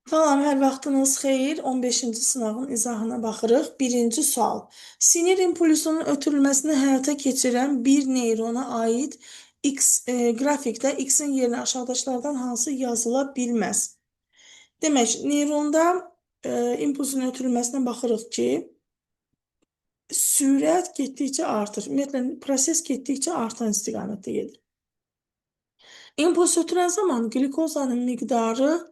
Salam, hər vaxtınız xeyir. 15-ci sınavın izahına baxırıq. Birinci sual. Sinir impulsunun ötürülməsini həyata keçirən bir neyrona aid qrafikdə X-in yerinə aşağıdakılardan hansı yazıla bilməz? Demək, neyronda impulsun ötürülməsinə baxırıq ki, sürət getdikcə artır. Ümumiyyətlə, proses getdikcə artan istiqamətdə gedir. İmpuls ötürən zaman qlikozanın miqdarı,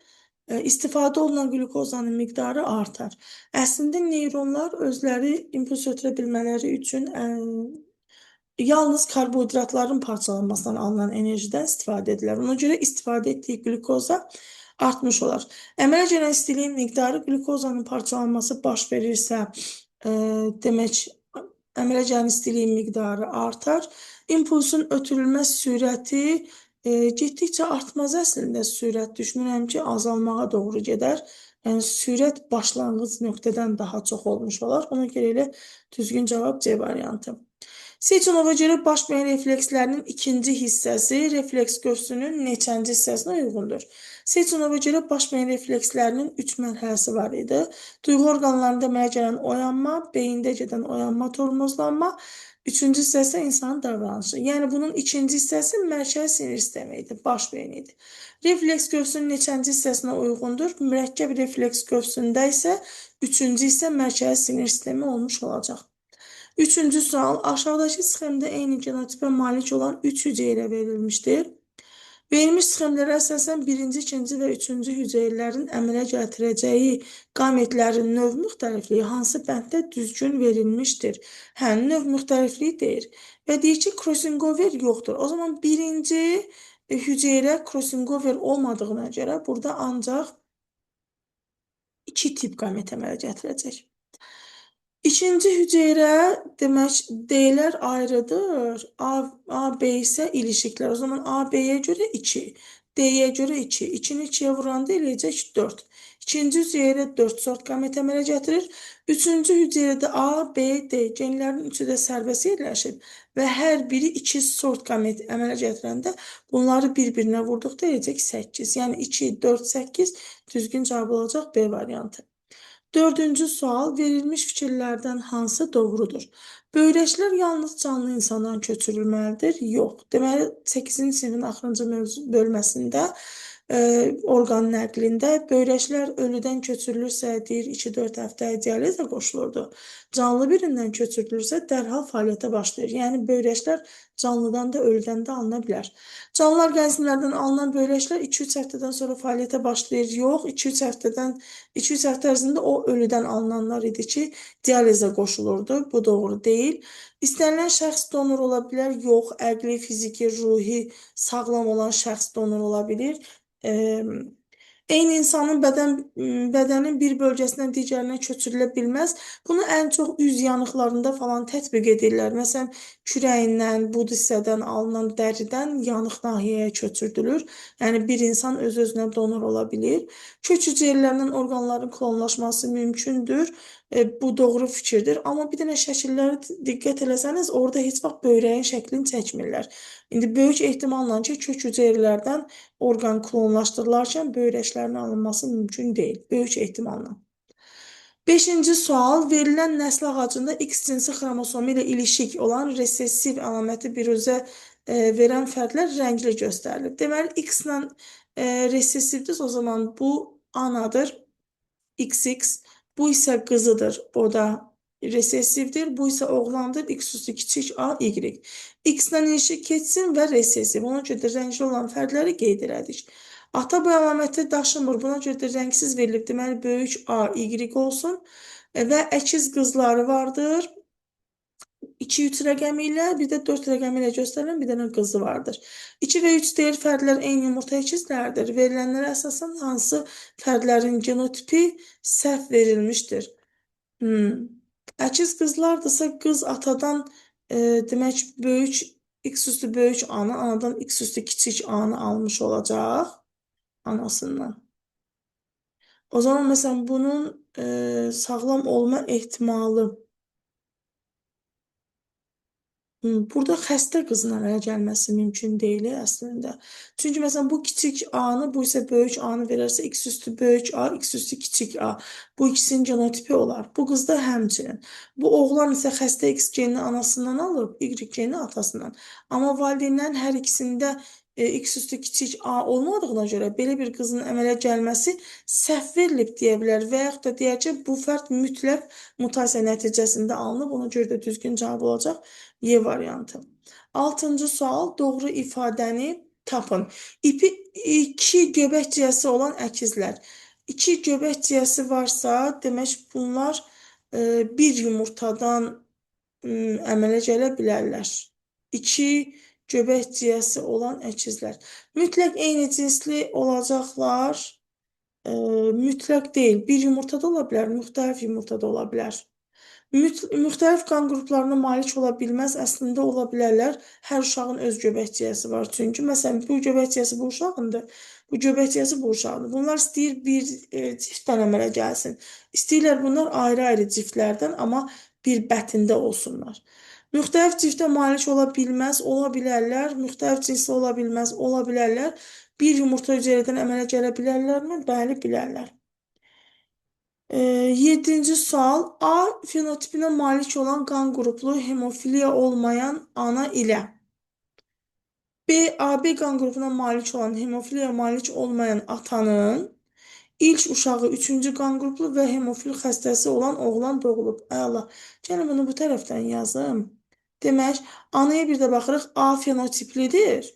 istifadə olunan qlikozanın miqdarı artar. Əslində neyronlar özləri impuls ötürə bilmələri üçün yalnız karbohidratların parçalanmasından alınan enerjidən istifadə edirlər. Ona görə istifadə etdiyi qlikoza artmış olar. Əmələ gələn istiliyin miqdarı qlikozanın parçalanması baş verirsə, demək, əmələ gələn istiliyin miqdarı artar. İmpulsun ötürülmə sürəti getdikcə artmaz əslində sürət. Düşünürəm ki, azalmağa doğru gedər. Yəni, sürət başlanğıc nöqtədən daha çox olmuş olar. Ona görə elə düzgün cavab C variantı. Seçenova görə baş beyin reflekslərinin ikinci hissəsi refleks qövsünün neçənci hissəsinə uyğundur? Seçenova görə baş beyin reflekslərinin 3 mərhələsi var idi. Duyğu orqanlarında əmələ gələn oyanma, beyində gedən oyanma, tormozlanma, üçüncü hissəsi insanın davranışı. Yəni, bunun ikinci hissəsi mərkəzi sinir sistemi idi, baş beyin idi. Refleks qövsünün neçənci hissəsinə uyğundur? Mürəkkəb refleks qövsündə isə üçüncü hissə mərkəzi sinir sistemi olmuş olacaq. Üçüncü sual, aşağıdakı sxemdə eyni genotipə malik olan 3 hüceyrə verilmişdir. Verilmiş sxemlərə əsasən birinci, ikinci və üçüncü hüceyrələrin əmələ gətirəcəyi qametlərin növ müxtəlifliyi hansı bənddə düzgün verilmişdir? Hə, növ müxtəlifliyi deyir. Və deyir ki, crossingover yoxdur. O zaman birinci hüceyrə crossingover olmadığına görə burada ancaq 2 tip qamet əmələ gətirəcək. İkinci hüceyrə demək D-lər ayrıdır. A, B isə ilişiklər. O zaman A, B-yə görə 2, D-yə görə 2. 2-ni 2-yə vuranda eləyəcək 4. İkinci hüceyrə 4 sort qamet əmələ gətirir. Üçüncü hüceyrədə A, B, D genlərin üçü də sərbəst yerləşib və hər biri 2 sort qamet əmələ gətirəndə bunları bir-birinə vurduqda eləyəcək 8. Yəni 2, 4, 8 düzgün cavab olacaq B variantı. Dördüncü sual, verilmiş fikirlərdən hansı doğrudur? Böyrəklər yalnız canlı insandan köçürülməlidir? Yox. Deməli, 8-ci sinifin axırıncı bölməsində orqan nəqlində böyrəklər ölüdən köçürülürsə, deyir 2-4 həftə dializə qoşulurdu. Canlı birindən köçürülürsə, dərhal fəaliyyətə başlayır. Yəni, böyrəklər canlıdan da, ölüdən də alına bilər. Canlı orqanizmlərdən alınan böyrəklər 2-3 həftədən sonra fəaliyyətə başlayır. Yox, 2-3 həftə ərzində o ölüdən alınanlar idi ki, dializə qoşulurdu. Bu doğru deyil. İstənilən şəxs donor ola bilər. Yox, əqli, fiziki, ruhi sağlam olan şəxs donor ola bilir. Eyni insanın bədənin bir bölgəsindən digərinə köçürülə bilməz. Bunu ən çox üz yanıqlarında falan tətbiq edirlər. Məsələn, kürəyindən, bud hissədən alınan dəridən yanıq nahiyəyə köçürdülür. Yəni, bir insan öz-özünə donor ola bilir. Kök hüceyrələrindən orqanların klonlaşması mümkündür. Bu doğru fikirdir. Amma bir dənə şəkilləri diqqət eləsəniz, orada heç vaxt böyrəyin şəklini çəkmirlər. İndi böyük ehtimalla ki, kök hüceyrələrdən orqan klonlaşdırılarkən böyrəklərin alınması mümkün deyil. Böyük ehtimalla. 5-ci sual, verilən nəsl ağacında X cinsi xromosomu ilə ilişik olan resessiv əlaməti biruzə verən fərdlər rəngli göstərilir. Deməli, X-lə resessivdir, o zaman bu anadır, XX, bu isə qızıdır, o da resessivdir, bu isə oğlandır, X üstü kiçik A, Y. X-lə ilişik keçsin və resessiv, ona görə də rəngli olan fərdləri qeyd elədik. Ata bu əlaməti daşımır, buna görə də rəngsiz verilib, deməli, böyük A, Y olsun və əkiz qızları vardır. 2-3 rəqəmi ilə, bir də 4 rəqəmi ilə göstərilən bir dənə qızı vardır. 2 və 3 deyil fərdlər eyni yumurta ikizlərdir. Verilənlərə əsasən hansı fərdlərin genotipi səhv verilmişdir? Əkiz qızlardırsa, qız atadan demək, böyük X üstü böyük A-nı, anadan X üstü kiçik A-nı almış olacaq anasından. O zaman, məsələn, bunun sağlam olma ehtimalı Burada xəstə qızın əmələ gəlməsi mümkün deyil əslində. Çünki məsələn bu kiçik A-nı, bu isə böyük A-nı verərsə x üstü böyük A, x üstü kiçik A. Bu ikisinin genotipi olar. Bu qızda həmçinin. Bu oğlan isə xəstə X genini anasından alıb, Y genini atasından. Amma valideynlərin hər ikisində x üstü kiçik A olmadığına görə belə bir qızın əmələ gəlməsi səhv verilib deyə bilər və yaxud da deyək ki, bu fərd mütləq mutasiya nəticəsində alınıb, ona görə də düzgün cavab olacaq Y variantı. 6-cı sual, doğru ifadəni tapın. İki göbək ciyəsi olan əkizlər. İki göbək ciyəsi varsa, demək bunlar bir yumurtadan əmələ gələ bilərlər. İki göbək ciyəsi olan əkizlər. Mütləq eyni cinsli olacaqlar. Mütləq deyil. Bir yumurtada ola bilər, müxtəlif yumurtada ola bilər. Müxtəlif qan qruplarına malik ola bilməz, əslində ola bilərlər. Hər uşağın öz göbək ciyəsi var. Çünki, məsələn, bu göbək ciyəsi bu uşağındır, bu göbək ciyəsi bu uşağındır. Bunlar istəyir bir ciftdən əmələ gəlsin. İstəyirlər bunlar ayrı-ayrı ciftlərdən, amma bir bətində olsunlar. Müxtəlif ciftə malik ola bilməz, ola bilərlər. Müxtəlif cinsli ola bilməz, ola bilərlər. Bir yumurta hüceyrədən əmələ gələ bilərlərmi? Bəli, bilərlər. 7-ci sual. A fenotipinə malik olan qan qruplu hemofiliya olmayan ana ilə AB qan qrupuna malik olan hemofiliya malik olmayan atanın ilk uşağı 3-cü qan qruplu və hemofil xəstəsi olan oğlan doğulub. Əla. Gəlin bunu bu tərəfdən yazım. Demək, anaya bir də baxırıq, A fenotiplidir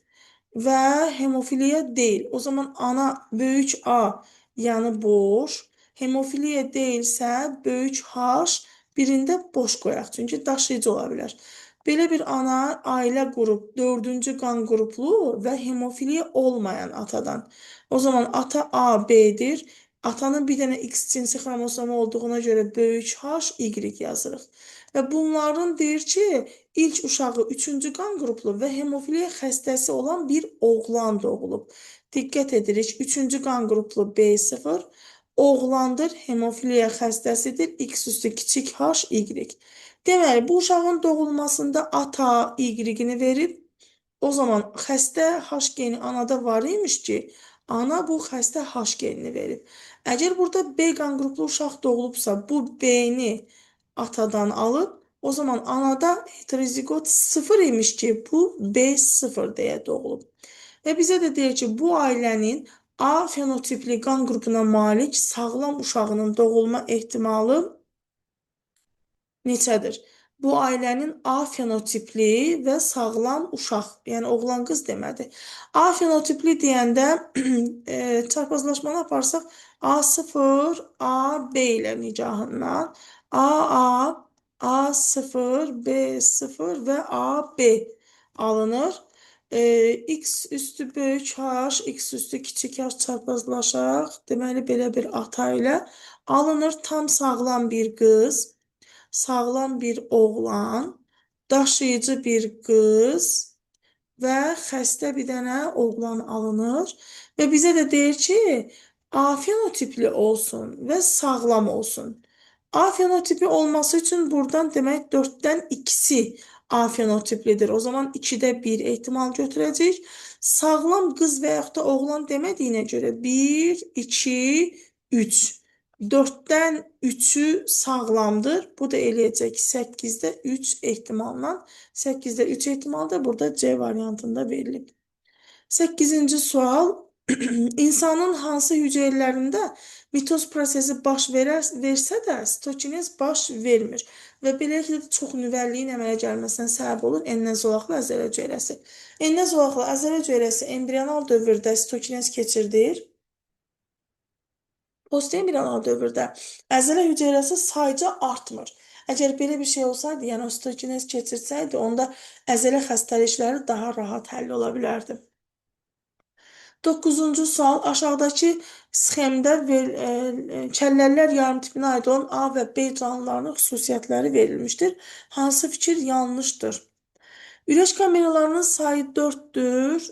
və hemofiliya deyil. O zaman ana böyük A, yəni boş. Hemofiliya deyilsə, böyük H, birində boş qoyaq. Çünki daşıyıcı ola bilər. Belə bir ana, ailə qrup, 4-cü qan qruplu və hemofiliya olmayan atadan. O zaman ata A, B-dir. Atanın bir dənə X cinsi xromosomu olduğuna görə böyük H, Y yazırıq. Və bunların deyir ki, ilk uşağı 3-cü qan qruplu və hemofiliya xəstəsi olan bir oğlan doğulub. Diqqət edirik, 3-cü qan qruplu B0, oğlandır, hemofiliya xəstəsidir, X üstü kiçik H, Y. Deməli, bu uşağın doğulmasında ata Y-ni verib, o zaman xəstə H geni anada var imiş ki, ana bu xəstə H genini verib. Əgər burada B qan qruplu uşaq doğulubsa, bu B-ni atadan alıb, o zaman anada heterozigot 0 imiş ki, bu B0 deyə doğulub. Və bizə də deyir ki, bu ailənin A fenotipli qan qrupuna malik sağlam uşağının doğulma ehtimalı neçədir? Bu ailənin A fenotipli və sağlam uşaq, yəni oğlan qız demədir. A fenotipli deyəndə çarpazlaşmanı aparsaq A0, AB ilə nicahından AA, A0, B0 və AB alınır. X üstü böyük H, X üstü kiçik H çarpazlaşaq. Deməli, belə bir ata ilə alınır tam sağlam bir qız, sağlam bir oğlan, daşıyıcı bir qız və xəstə bir dənə oğlan alınır. Və bizə də deyir ki, A fenotipli olsun və sağlam olsun. A fenotipi olması üçün buradan demək 4-dən ikisi A fenotiplidir. O zaman 2-də 1 ehtimal götürəcək. Sağlam qız və yaxud da oğlan demədiyinə görə 1, 2, 3. 4-dən 3-ü sağlamdır. Bu da eləyəcək 8-də 3 ehtimalla. 8-də 3 ehtimal da burada C variantında verilib. 8-ci sual. İnsanın hansı hüceyrələrində mitoz prosesi baş versə də sitokinez baş vermir və beləliklə də çox nüvəlliyin əmələ gəlməsinə səbəb olur ennə zolaqlı əzələ hüceyrəsi. Ennə zolaqlı əzələ hüceyrəsi embrional dövrdə sitokinez keçirdir. Postembrional dövrdə əzələ hüceyrəsi sayca artmır. Əgər belə bir şey olsaydı, yəni o sitokinez keçirsəydi, onda əzələ xəstəlikləri daha rahat həll ola bilərdi. 9-cu sual, aşağıdakı sxemdə kəllələr yarımtipinə aid olan A və B canlılarının xüsusiyyətləri verilmişdir. Hansı fikir yanlışdır? Ürək kameralarının sayı 4-dür.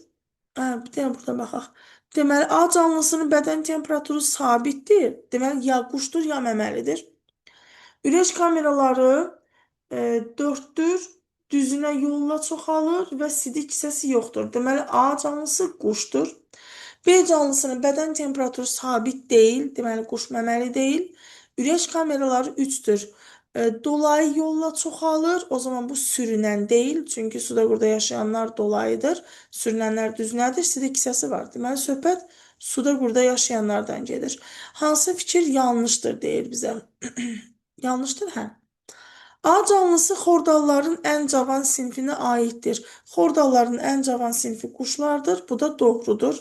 Bir dənə burada baxaq. Deməli, A canlısının bədən temperaturu sabitdir. Deməli, ya quşdur, ya məməlidir. Ürək kameraları 4-dür. düzünə yolla çoxalır və sidik hissəsi yoxdur. Deməli, A canlısı quşdur. B canlısının bədən temperaturu sabit deyil, deməli quş məməli deyil. Ürək kameraları 3-dür. Dolayı yolla çoxalır, o zaman bu sürünən deyil, çünki suda qurda yaşayanlar dolayıdır, sürünənlər düzünədir, sidik hissəsi var. Deməli, söhbət suda qurda yaşayanlardan gedir. Hansı fikir yanlışdır deyir bizə. Yanlışdır, hə. A canlısı xordalların ən cavan sinfinə aiddir. Xordalların ən cavan sinfi quşlardır. Bu da doğrudur.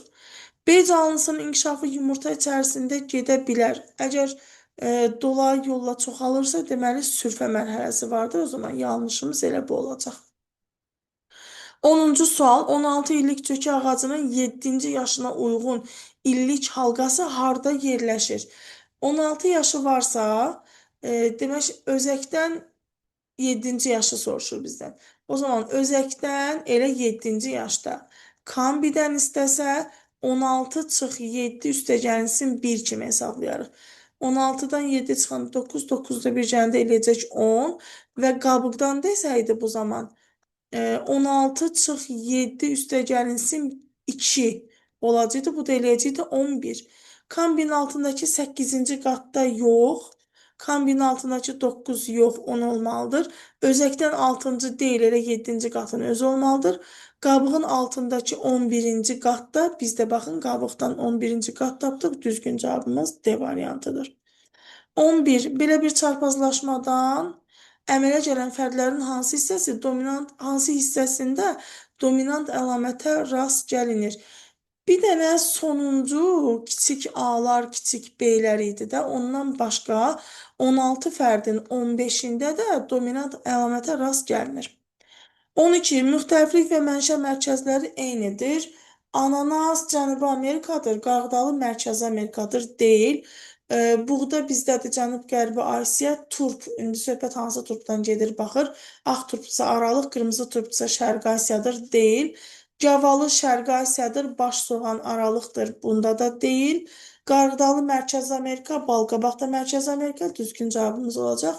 B canlısının inkişafı yumurta içərisində gedə bilər. Əgər dolayı yolla çoxalırsa, deməli sürfə mərhələsi vardır. O zaman yanlışımız elə bu olacaq. 10-cu sual. 16 illik çökə ağacının 7-ci yaşına uyğun illik halqası harda yerləşir? 16 yaşı varsa, demək özəkdən 7-ci yaşı soruşur bizdən. O zaman özəkdən elə 7-ci yaşda. Kambidən istəsə 16 çıx 7 üstəgəlsin 1 kimi hesablayarıq. 16-dan 7 çıxan 9, 9-da bir cəndə eləyəcək 10 və qabıqdan desəydi bu zaman 16 çıx 7 üstəgəlinsin 2 olacaqdı. Bu da eləyəcəkdi 11. Kombinin altındakı 8-ci qatda yox. Kombinin altındakı 9 yox, 10 olmalıdır. Özəkdən 6-cı deyil, elə 7-ci qatın özü olmalıdır. Qabığın altındakı 11-ci qatda, biz də baxın, qabıqdan 11-ci qat tapdıq. Düzgün cavabımız D variantıdır. 11. Belə bir çarpazlaşmadan əmələ gələn fərdlərin hansı hissəsində dominant əlamətə rast gəlinir? Bir dənə sonuncu kiçik A-lar, kiçik B-lər idi də, ondan başqa 16 fərdin 15-də də dominant əlamətə rast gəlinir. 12. Müxtəliflik və mənşə mərkəzləri eynidir. Ananas Cənubi Amerikadır, Qarğıdalı Mərkəzi Amerikadır, deyil. Buğda bizdədir, Cənub-Qərbi Asiya, turp, indi söhbət hansı turpdan gedir, baxır. Ağ turpsa Aralıq, qırmızı turpsa Şərqi Asiyadır, deyil. Gavalı Şərqi Asiyadır, baş soğan Aralıqdır, bunda da deyil. Qarğıdalı Mərkəzi Amerika, balqabaq da Mərkəzi Amerika, düzgün cavabımız olacaq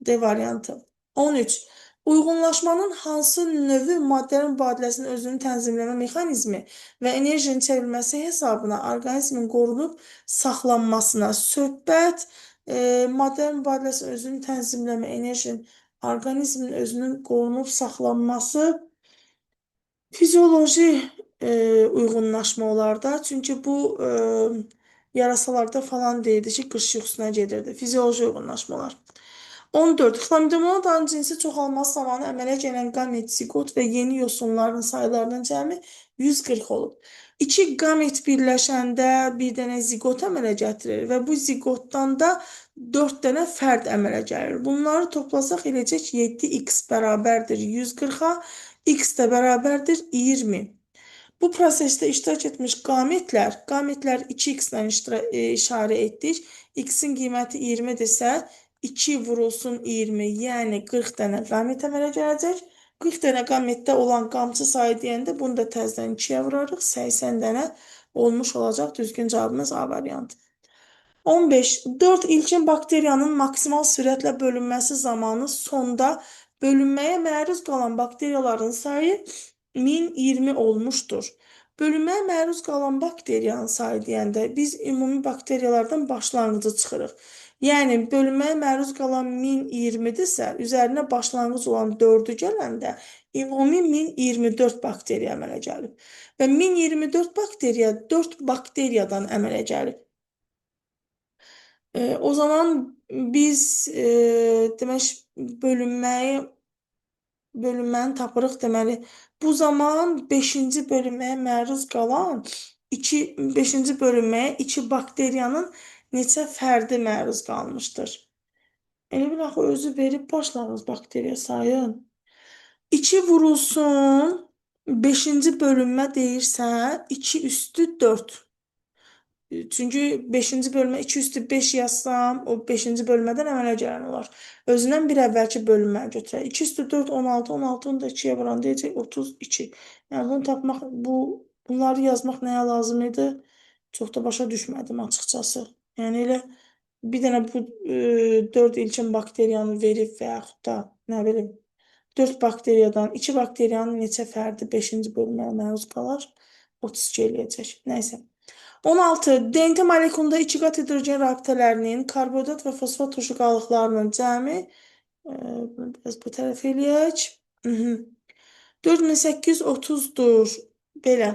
D variantı. 13. Uyğunlaşmanın hansı növü maddələrin mübadiləsinin özünü tənzimləmə mexanizmi və enerjinin çevrilməsi hesabına orqanizmin qorunub saxlanmasına söhbət, maddələrin mübadiləsinin özünü tənzimləmə, enerjinin orqanizmin özünün qorunub saxlanması fizioloji uyğunlaşma olar da, çünki bu yarasalarda falan deyildi ki, qış yuxusuna gedirdi. Fizioloji uyğunlaşma olar. 14. Xlamidiomonadların cinsi çoxalması zamanı əmələ gələn qamet, zigot və yeni yosunların sayılarının cəmi 140 olub. 2 qamet birləşəndə bir dənə zigot əmələ gətirir və bu zigotdan da 4 dənə fərd əmələ gəlir. Bunları toplasaq eləcək 7x bərabərdir 140-a, x də bərabərdir 20. Bu prosesdə iştirak etmiş qametlər 2x-lə işarə etdik. X-in qiyməti 20-dirsə, 2 vurulsun 20, yəni 40 dənə qamət əmələ gələcək. 40 dənə qamətdə olan qamçı sayı deyəndə bunu da təzdən 2-yə vurarıq. 80 dənə olmuş olacaq. Düzgün cavabımız A variantı. 15. 4 ilkin bakteriyanın maksimal sürətlə bölünməsi zamanı sonda bölünməyə məruz qalan bakteriyaların sayı 1020 olmuşdur. Bölünməyə məruz qalan bakteriyanın sayı deyəndə biz ümumi bakteriyalardan başlanğıcı çıxırıq. Yəni, bölünməyə məruz qalan 1020-dirsə, üzərinə başlanğıc olan 4-ü gələndə ümumi 1024 bakteriya əmələ gəlib. Və 1024 bakteriya 4 bakteriyadan əmələ gəlib. O zaman biz demək bölünməni tapırıq, deməli bu zaman 5-ci bölünməyə məruz qalan 5-ci bölünməyə 2 bakteriyanın neçə fərdi məruz qalmışdır? Elə bil axı özü verib başlanğıc bakteriya sayın. 2 vurulsun 5-ci bölünmə deyirsə 2 üstü 4. Çünki 5-ci bölmə 2 üstü 5 yazsam, o 5-ci bölmədən əmələ gələn olar. Özündən bir əvvəlki bölünməni götürək. 2 üstü 4, 16, 16-nı da 2-yə vuran deyəcək 32. Yəni, bunu tapmaq, bunları yazmaq nəyə lazım idi? Çox da başa düşmədim açıqcası. Yəni, elə bir dənə bu 4 ilkin bakteriyanı verib və yaxud da, nə bilim, 4 bakteriyadan 2 bakteriyanın neçə fərdi 5-ci bölünməyə məruz qalar? 32 eləyəcək. Nəysə. 16. DNT molekulunda 2 qat hidrogen rabitələrinin karbonhidrat və fosfat turşuqalıqlarının cəmi biraz bu tərəf eləyək. 4830-dur. Belə.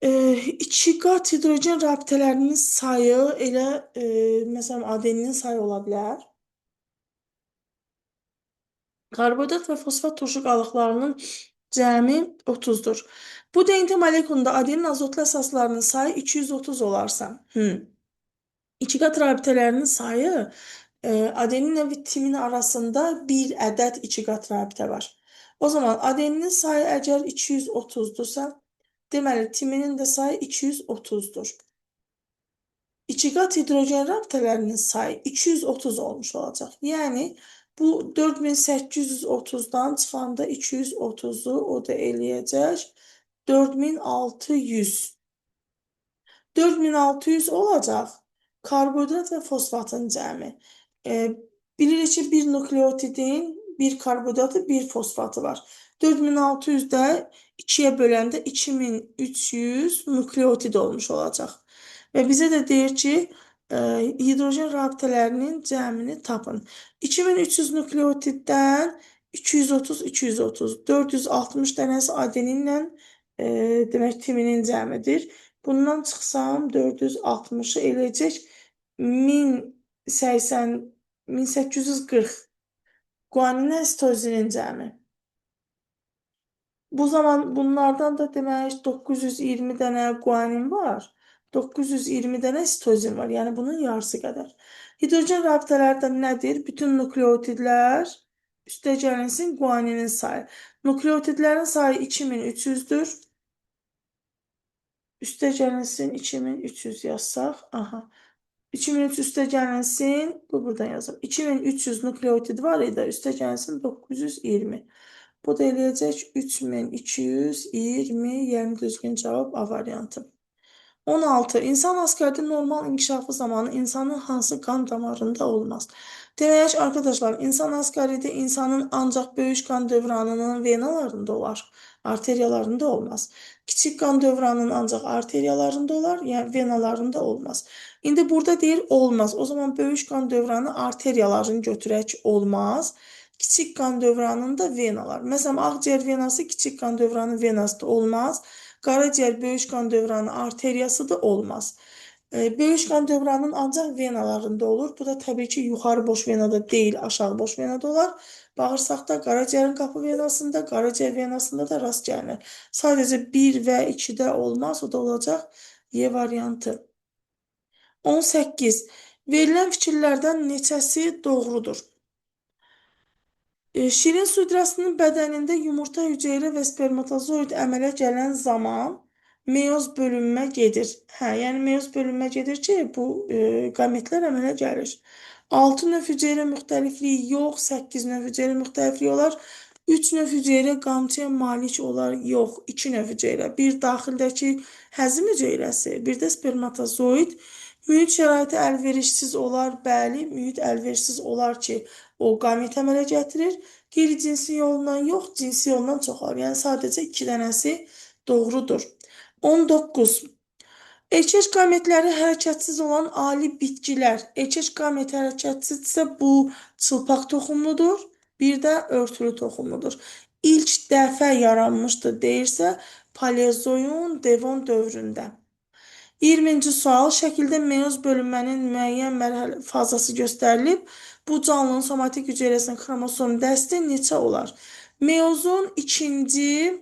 2 qat hidrogen rabitələrinin sayı elə məsələn adeninin sayı ola bilər. Karbonhidrat və fosfat turşuqalıqlarının cəmi 30-dur. Bu DNT molekulunda adenin azotlu əsaslarının sayı 230 olarsa, 2 qat rabitələrinin sayı adeninlə və timin arasında bir ədəd 2 qat rabitə var. O zaman adeninin sayı əgər 230-dursa, deməli timinin də sayı 230-dur. 2 qat hidrogen rabitələrinin sayı 230 olmuş olacaq. Yəni bu 4830-dan çıxanda 230-u o da eləyəcək 4600. 4600 olacaq karbonhidrat və fosfatın cəmi. Bilirik ki, bir nukleotidin, bir karbonhidratı, bir fosfatı var. 4600 də 2-yə böləndə 2300 nukleotid olmuş olacaq. Və bizə də deyir ki, hidrojen rabitələrinin cəmini tapın. 2300 nukleotiddən 230, 460 dənəsi adeninlə demək timinin cəmidir. Bundan çıxsam 460-ı eləyəcək 1080, 1840 guaninə sitozinin cəmi. Bu zaman bunlardan da demək 920 dənə guanin var. 920 dənə sitozin var. Yəni bunun yarısı qədər. Hidrogen rabitələrdə nədir? Bütün nukleotidlər üstə gəlinsin guaninin sayı. Nukleotidlərin sayı 2300-dür. Üstə gəlinsin 2300 yazsaq. Aha. 2300 üstə gəlinsin. Bu buradan yazaq. 2300 nukleotid var idi. Üstə gəlinsin 920. Bu da eləyəcək 3220, yəni düzgün cavab A variantı. 16. İnsan asqarda normal inkişafı zamanı insanın hansı qan damarında olmaz? Demək, arkadaşlar, insan asqaridi insanın ancaq böyük qan dövranının venalarında olar, arteriyalarında olmaz. Kiçik qan dövranının ancaq arteriyalarında olar, yəni venalarında olmaz. İndi burada deyir olmaz. O zaman böyük qan dövranı arteriyalarını götürək olmaz. Kiçik qan dövranında venalar. Məsələn, ağciyər venası kiçik qan dövranı venası da olmaz. Qaraciyər böyük qan dövranı arteriyası da olmaz. Böyük qan dövranının ancaq venalarında olur. Bu da təbii ki, yuxarı boş venada deyil, aşağı boş venada olar. Bağırsaqda, qaraciyərin qapı venasında, qaraciyər venasında da rast gəlinir. Sadəcə 1 və 2-də olmaz, o da olacaq Y variantı. 18. Verilən fikirlərdən neçəsi doğrudur? Şirin su hücrəsinin bədənində yumurta hüceyrə və spermatozoid əmələ gələn zaman meyoz bölünmə gedir. Yəni meyoz bölünmə gedir ki, bu qametlər əmələ gəlir. 6 növ hüceyrə müxtəlifliyi yox, 8 növ hüceyrə müxtəlifliyi olar. 3 növ hüceyrə qamçıya malik olar, yox, 2 növ hüceyrə. Bir daxildəki həzm hüceyrəsi, bir də spermatozoid. Mühit şəraiti əlverişsiz olar, bəli, mühit əlverişsiz olar ki, o qamet əmələ gətirir. Qeyri-cinsi yolla yox, cinsi yolla çoxalır. Yəni sadəcə 2 dənəsi doğrudur. 19. Erkək qametləri hərəkətsiz olan ali bitkilər. Erkək qamet hərəkətsizsə bu çılpaq toxumludur, bir də örtülü toxumludur. İlk dəfə yaranmışdır deyirsə, Paleozoyun devon dövründə. 20-ci sual, şəkildə meyoz bölünmənin müəyyən fazası göstərilib. Bu canlının somatik hüceyrəsinin xromosom dəsti neçə olar? Meyozun ikinci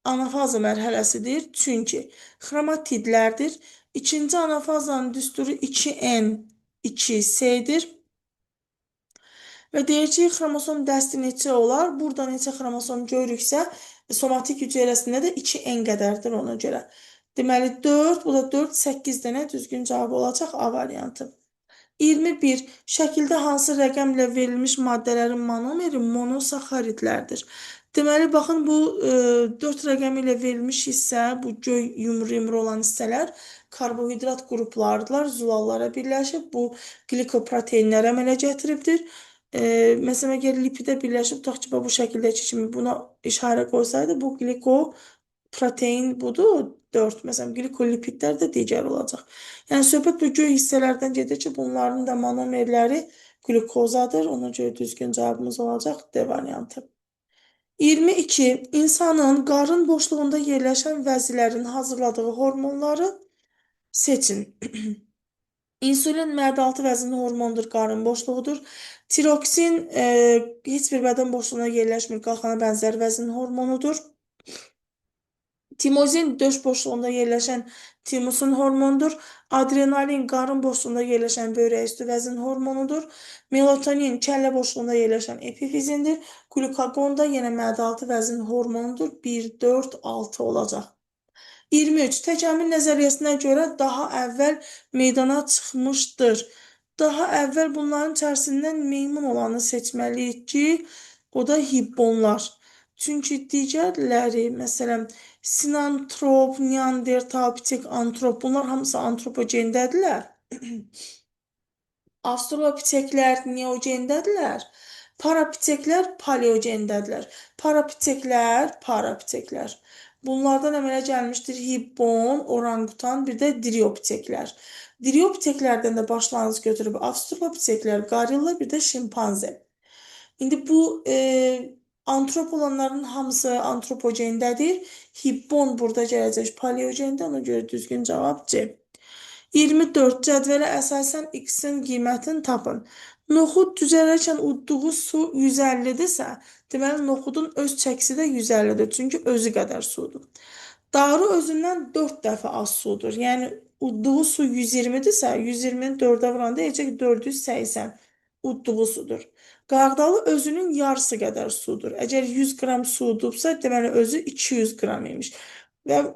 anafaza mərhələsidir, çünki xromatidlərdir. İkinci anafazanın düsturu 2N2S-dir. Və deyir ki, xromosom dəsti neçə olar? Burada neçə xromosom görürüksə, somatik hüceyrəsində də 2N qədərdir ona görə. Deməli 4, bu da 4, 8 dənə düzgün cavab olacaq A variantı. 21. Şəkildə hansı rəqəmlə verilmiş maddələrin monomeri monosaxaridlərdir? Deməli, baxın, bu 4 rəqəmi ilə verilmiş hissə, bu göy yumru-yumru olan hissələr karbohidrat qruplarıdırlar, zulallara birləşib, bu glikoproteinlər əmələ gətiribdir. Mesela əgər lipidə birləşib tutaq ki, bu şəkildəki kimi buna işarə qoysaydı, bu glikoprotein budur, 4. Məsələn, glikolipidlər də digər olacaq. Yəni, söhbət bu göy hissələrdən gedir ki, bunların da monomerləri glikozadır. Ona görə düzgün cavabımız olacaq D variantı. 22. İnsanın qarın boşluğunda yerləşən vəzilərin hazırladığı hormonları seçin. İnsülin mədə-altı vəzinin hormonudur, qarın boşluğudur. Tiroksin heç bir bədən boşluğuna yerləşmir, qalxana bənzər vəzin hormonudur. Timozin döş boşluğunda yerləşən timusin hormonudur. Adrenalin qarın boşluğunda yerləşən böyrək üstü vəzin hormonudur. Melatonin kəllə boşluğunda yerləşən epifizindir. Glukagon da yenə mədə-altı vəzin hormonudur. 1, 4, 6 olacaq. 23. Təkamül nəzəriyyəsinə görə daha əvvəl meydana çıxmışdır. Daha əvvəl bunların içərisindən meymun olanı seçməliyik ki, o da hibbonlar. Çünki digərləri, məsələn, sinantrop, neandertal, pitek antrop, bunlar hamısı antropogendədirlər. Avstralopiteklər neogendədirlər. Parapiteklər paleogendədirlər. Parapiteklər. Bunlardan əmələ gəlmişdir hibbon, orangutan, bir də driopiteklər. Driopiteklərdən də başlanğıc götürüb avstralopiteklər, qarilla, bir də şimpanze. İndi bu antrop olanların hamısı antropogendədir. Hibbon burada gələcək paleogendə, ona görə düzgün cavab C. 24. Cədvələ əsasən X-in qiymətini tapın. Noxud düzələrkən udduğu su 150-dirsə, deməli, noxudun öz çəkisi də 150-dir. Çünki özü qədər sudur. Darı özündən 4 dəfə az sudur. Yəni, udduğu su 120-dirsə, 120-ni 4-ə vuranda eləcək 480 udduğu sudur. Qarğdalı özünün yarısı qədər sudur. Əgər 100 qram su udubsa, deməli, özü 200 qram imiş. Və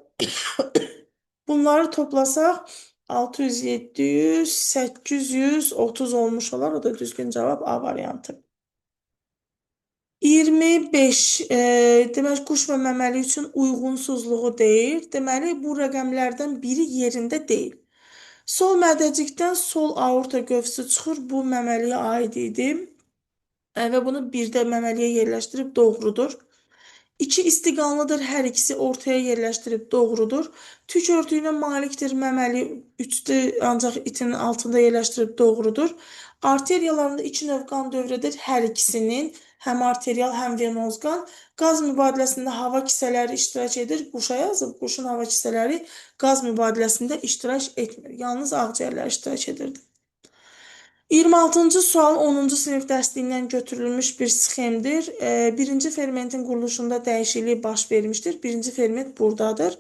bunları toplasaq, 600, 700, 830 olmuş olar. O da düzgün cavab A variantı. 25. Demək, quş və məməli üçün uyğunsuzluğu deyil. Deməli, bu rəqəmlərdən biri yerində deyil. Sol mədəcikdən sol aorta qövsü çıxır. Bu məməliyə aid idi. Və bunu birdə məməliyə yerləşdirib doğrudur. 2 istiqanlıdır, hər ikisi ortaya yerləşdirib doğrudur. Tük örtüyünə malikdir, məməli 3-dür, ancaq itinin altında yerləşdirib doğrudur. Arteriyalarında 2 növ qan dövrədir, hər ikisinin, həm arterial, həm venoz qan. Qaz mübadiləsində hava kisələri iştirak edir. Quşa yazıb, quşun hava kisələri qaz mübadiləsində iştirak etmir. Yalnız ağciyərlər iştirak edirdi. 26-cı sual 10-cu sinif dərsliyindən götürülmüş bir sxemdir. Birinci fermentin quruluşunda dəyişiklik baş vermişdir. Birinci ferment buradadır.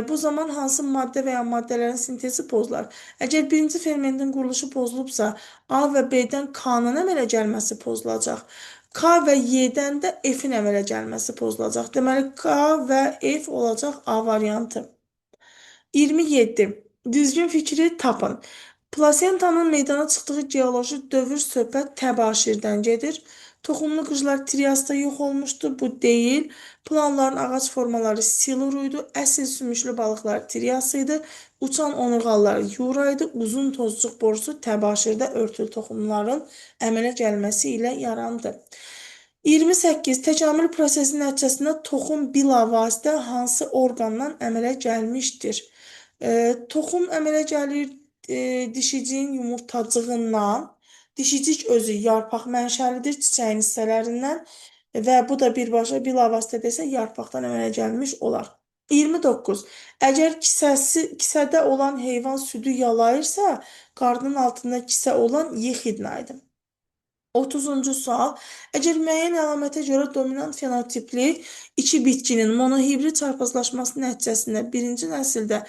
Bu zaman hansı maddə və ya maddələrin sintezi pozular? Əgər birinci fermentin quruluşu pozulubsa, A və B-dən K-nın əmələ gəlməsi pozulacaq. K və Y-dən də F-in əmələ gəlməsi pozulacaq. Deməli, K və F olacaq A variantı. 27. Düzgün fikri tapın. Plasentanın meydana çıxdığı geoloji dövr söhbət təbaşirdən gedir. Toxumlu qıclar triasda yox olmuşdu, bu deyil. Planların ağac formaları siluruydu, əsl sümüşlü balıqlar trias idi. Uçan onurğalar yura idi, uzun tozcuq borusu təbaşirdə örtülü toxumların əmələ gəlməsi ilə yarandı. 28. Təkamül prosesi nəticəsində toxum bilavasitə hansı orqandan əmələ gəlmişdir? Toxum əmələ gəlir dişiciyin yumurtacığından, dişicik özü yarpaq mənşəlidir, çiçəyin hissələrindən və bu da birbaşa bilavasitə desə yarpaqdan əmələ gəlmiş olar. 29. Əgər kisədə olan heyvan südü yalayırsa, qarnının altında kisə olan yexidnaydır. 30-cu sual. Əgər müəyyən əlamətə görə dominant fenotipli iki bitkinin monohibrid çarpazlaşması nəticəsində birinci nəsildə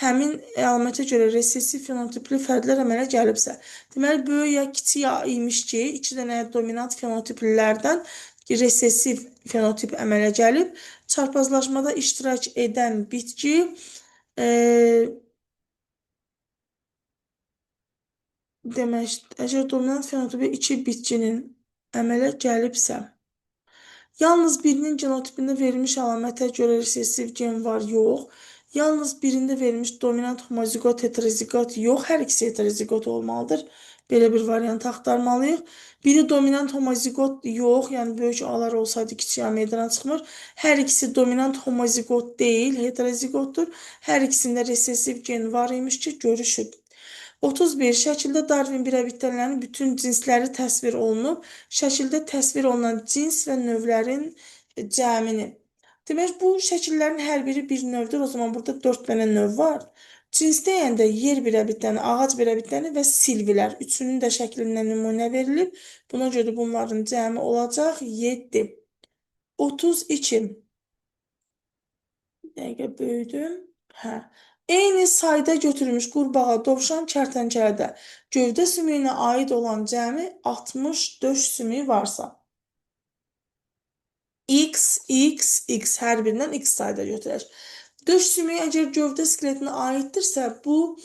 həmin əlamətə görə resessiv fenotipli fərdlər əmələ gəlibsə, deməli, böyük ya kiçik ya imiş ki, 2 dənə dominant fenotiplilərdən resessiv fenotip əmələ gəlib, çarpazlaşmada iştirak edən bitki demək, əgər dominant fenotipi 2 bitkinin əmələ gəlibsə, yalnız birinin genotipində verilmiş əlamətə görə resessiv gen var, yox. Yalnız birində verilmiş dominant homozigot, heterozigot yox, hər ikisi heterozigot olmalıdır. Belə bir variant axtarmalıyıq. Biri dominant homozigot yox, yəni böyük A-lar olsaydı kiçik A meydana çıxmır. Hər ikisi dominant homozigot deyil, heterozigotdur. Hər ikisində resessiv gen var imiş ki, görüşüb. 31. Şəkildə Darwin birəbitənlərin bütün cinsləri təsvir olunub. Şəkildə təsvir olunan cins və növlərin cəmini. Demək, bu şəkillərin hər biri bir növdür. O zaman burada 4 dənə növ var. Cins deyəndə yer birəbitəni, ağac birəbitəni və silvilər. Üçünün də şəklindən nümunə verilib. Buna görə bunların cəmi olacaq 7. 32. Bir dəqiqə böyüdüm. Hə. Eyni sayda götürülmüş qurbağa, dovşan, kərtənkələdə gövdə sümüyünə aid olan cəmi 60 döş sümüyü varsa, x hər birindən x sayda götürək. Döş sümüyü əgər gövdə skeletinə aiddirsə, bu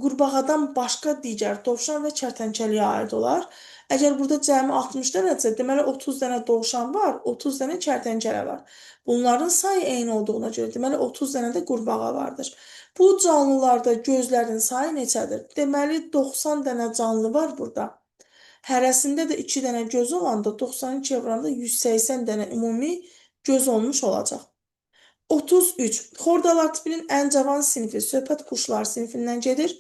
qurbağadan başqa digər dovşan və kərtənkələyə aid olar. Əgər burada cəmi 60 dənədirsə, deməli 30 dənə dovşan var, 30 dənə kərtənkələ var. Bunların sayı eyni olduğuna görə, deməli 30 dənə də qurbağa vardır. Bu canlılarda gözlərin sayı neçədir? Deməli 90 dənə canlı var burada. Hərəsində də 2 dənə göz olanda 92 evranda 180 dənə ümumi göz olmuş olacaq. 33. Xordalar tipinin ən cavan sinfi söhbət quşlar sinfindən gedir.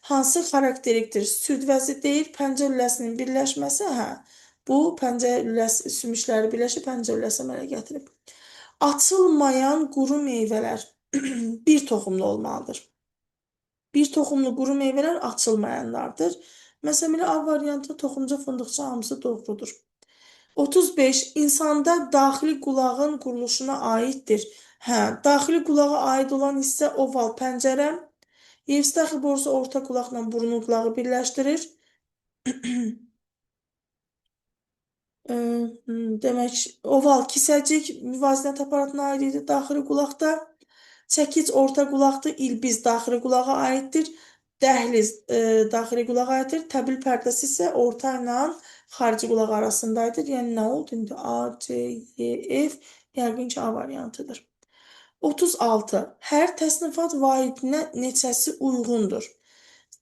Hansı xarakterikdir? Süd vəzi deyil, pəncə lüləsinin birləşməsi, hə. Bu pəncə lüləsi sümükləri birləşib pəncə lüləsi əmələ gətirib. Açılmayan quru meyvələr bir toxumlu olmalıdır. Bir toxumlu quru meyvələr açılmayanlardır. Məsələn, A variantı toxumca, fındıqça hamısı doğrudur. 35. İnsanda daxili qulağın quruluşuna aiddir. Hə, daxili qulağa aid olan hissə oval pəncərə. Yevstəxi borusu orta qulaqla burun qulağı birləşdirir. Demək, oval kisəcik müvazinət aparatına aid idi daxili qulaqda. Çəkic orta qulaqdır, ilbiz daxili qulağa aiddir. Dəhliz daxili qulağa aiddir. Təbil pərdəsi isə orta ilə xarici qulaq arasındaydır. Yəni nə oldu indi? A, C, Y, F yəqin ki, A variantıdır. 36. Hər təsnifat vahidinə neçəsi uyğundur?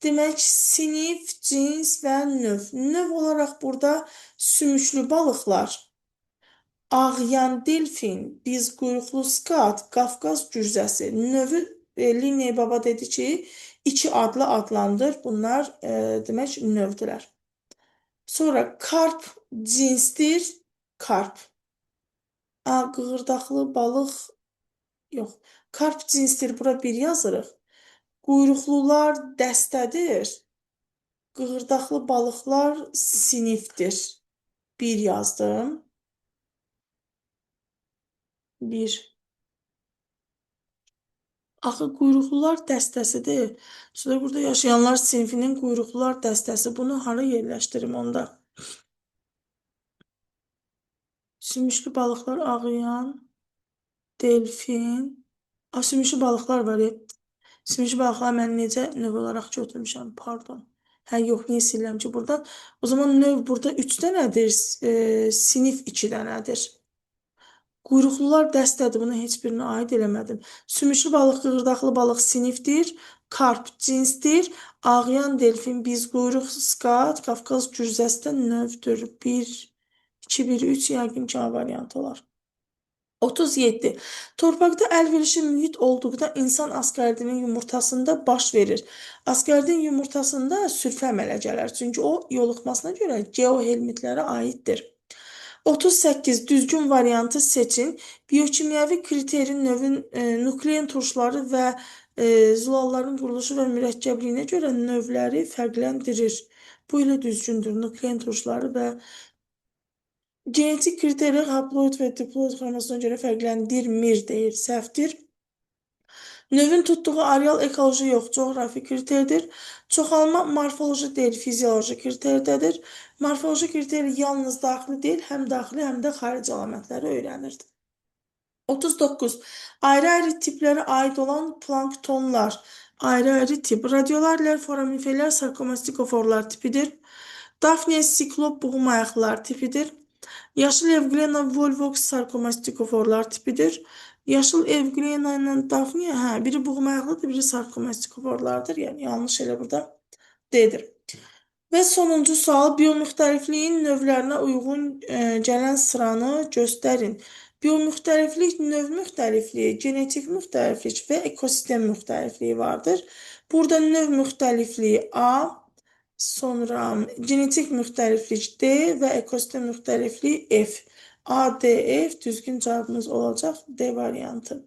Demək, sinif, cins və növ. Növ olaraq burada sümüklü balıqlar, ağyan delfin, bizquyruqlu skat, Qafqaz gürzəsi. Növü Linney Baba dedi ki, 2 adlı adlandır. Bunlar demək növdülər. Sonra karp cinsdir. Karp. Qığırdaqlı balıq yox. Karp cinsdir. Bura bir yazırıq. Quyruqlular dəstədir. Qığırdaqlı balıqlar sinifdir. Bir yazdım. Bir. Axı quyruqlular dəstəsidir. Sonra burada yaşayanlar sinfinin quyruqlular dəstəsi. Bunu hara yerləşdirim onda? Sümüklü balıqlar ağlayan, delfin. Sümüklü balıqlar var. Sümüklü balıqlar mən necə növ olaraq götürmüşəm? Pardon. Hə, yox, niyə silirəm ki buradan? O zaman növ burada 3 dənədir, sinif 2 dənədir. Quyruqlular dəstədir, buna heç birini aid eləmədim. Sümüklü balıq, qığırdaqlı balıq sinifdir. Karp cinsdir. Ağlayan delfin, bizquyruq, skat, Qafqaz gürzəsi də növdür. 1, 2, 1, 3 yəqin ki, A variantı olar. 37. Torpaqda əlverişli mühit olduqda insan asqaridinin yumurtasında baş verir. Asqaridin yumurtasında sülfə əmələ gələr. Çünki o yoluxmasına görə geohelmitlərə aiddir. 38. Düzgün variantı seçin. Biokimyəvi kriterin növün nuklein turşuları və zulalların quruluşu və mürəkkəbliyinə görə növləri fərqləndirir. Bu ilə düzgündür. Nuklein turşuları və genetik kriterlər haploid və diploid xromosomasına görə fərqləndirmir deyir, səhvdir. Növün tutduğu areal ekoloji yox, coğrafi kriterdir. Çoxalma morfoloji deyil, fizioloji kriterdədir. Morfoloji kriter yalnız daxili deyil, həm daxili, həm də xarici əlamətləri öyrənirdi. 39. Ayrı-ayrı tiplərə aid olan planktonlar. Ayrı-ayrı tip. Radiolarlər, foramiferlər, sarkomastikoforlar tipidir. Daphnia siklop buğumayaqlar tipidir. Yaşıl Evglena volvox sarkomastikoforlar tipidir. Yaşıl Evglena ilə Daphnia, hə, biri buğumayaqlıdır, biri sarkomastikoforlardır. Yəni yanlış elə burada D-dir. Və sonuncu sual, biomüxtəlifliyin növlərinə uyğun gələn sıranı göstərin. Biomüxtəliflik, növ müxtəlifliyi, genetik müxtəliflik və ekosistem müxtəlifliyi vardır. Burada növ müxtəlifliyi A, sonra genetik müxtəliflik D və ekosistem müxtəlifliyi F. A, D, F düzgün cavabımız olacaq D variantı.